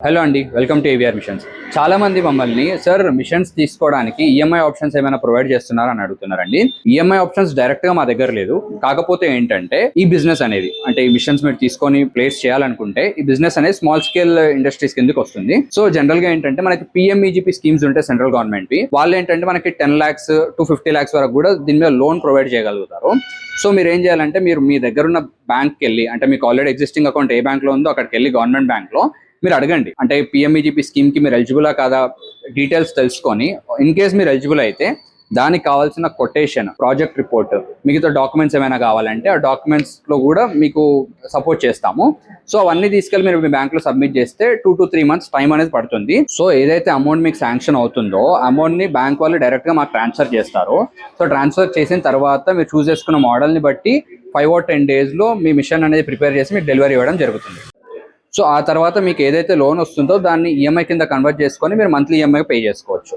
Hello అండి, welcome to AVR machines. చాలా మంది మమ్మల్ని సార్ మిషన్స్ తీసుకోవడానికి ఈఎంఐ ఆప్షన్స్ ఏమైనా ప్రొవైడ్ చేస్తున్నారా అని అడుగుతున్నారండి. ఈఎంఐ ఆప్షన్స్ డైరెక్ట్ గా మా దగ్గర లేదు. కాకపోతే ఏంటంటే ఈ బిజినెస్ అనేది అంటే ఈ మిషన్స్ మీరు తీసుకొని ప్లేస్ చేయాలనుకుంటే ఈ బిజినెస్ అనేది స్మాల్ స్కేల్ ఇండస్ట్రీస్ కిందకి వస్తుంది. సో జనరల్ గా ఏంటంటే మనకి పిఎంఈజీపీ స్కీమ్స్ ఉంటాయి సెంట్రల్ గవర్నమెంట్ వి. వాళ్ళు ఏంటంటే మనకి 10 lakhs to 50 lakhs వరకు కూడా దీని మీద లోన్ ప్రొవైడ్ చేయగలుగుతారు. సో మీరు ఏం చేయాలంటే మీరు మీ దగ్గర ఉన్న బ్యాంక్కి వెళ్ళి, అంటే మీకు ఆల్రెడీ ఎగ్జిస్టింగ్ అకౌంట్ ఏ బ్యాంక్ లో ఉందో అక్కడికి వెళ్ళి గవర్నమెంట్ బ్యాంక్ లో మీరు అడగండి. అంటే పిఎంఈజీపీ స్కీమ్ కి మీరు ఎలిజిబులా కాదా డీటెయిల్స్ తెలుసుకొని, ఇన్ కేస్ మీరు ఎలిజిబుల్ అయితే దానికి కావాల్సిన కొటేషన్, ప్రాజెక్ట్ రిపోర్ట్, మిగతా డాక్యుమెంట్స్ ఏమైనా కావాలంటే ఆ డాక్యుమెంట్స్ లో కూడా మీకు సపోర్ట్ చేస్తాము. సో అవన్నీ తీసుకెళ్ళి మీరు మీ బ్యాంక్ లో సబ్మిట్ చేస్తే 2 to 3 months టైం అనేది పడుతుంది. సో ఏదైతే అమౌంట్ మీకు శాంక్షన్ అవుతుందో అమౌంట్ ని బ్యాంక్ వాళ్ళు డైరెక్ట్ గా మాకు ట్రాన్స్ఫర్ చేస్తారు. సో ట్రాన్స్ఫర్ చేసిన తర్వాత మీరు చూస్ చేసుకున్న మోడల్ ని బట్టి 5 or 10 days లో మీ మిషన్ అనేది ప్రిపేర్ చేసి మీకు డెలివరీ ఇవ్వడం జరుగుతుంది. సో ఆ తర్వాత మీకు ఏదైతే లోన్ వస్తుందో దాన్ని ఈఎంఐ కింద కన్వర్ట్ చేసుకొని మీరు మంత్లీ ఈఎంఐ పే చేసుకోవచ్చు.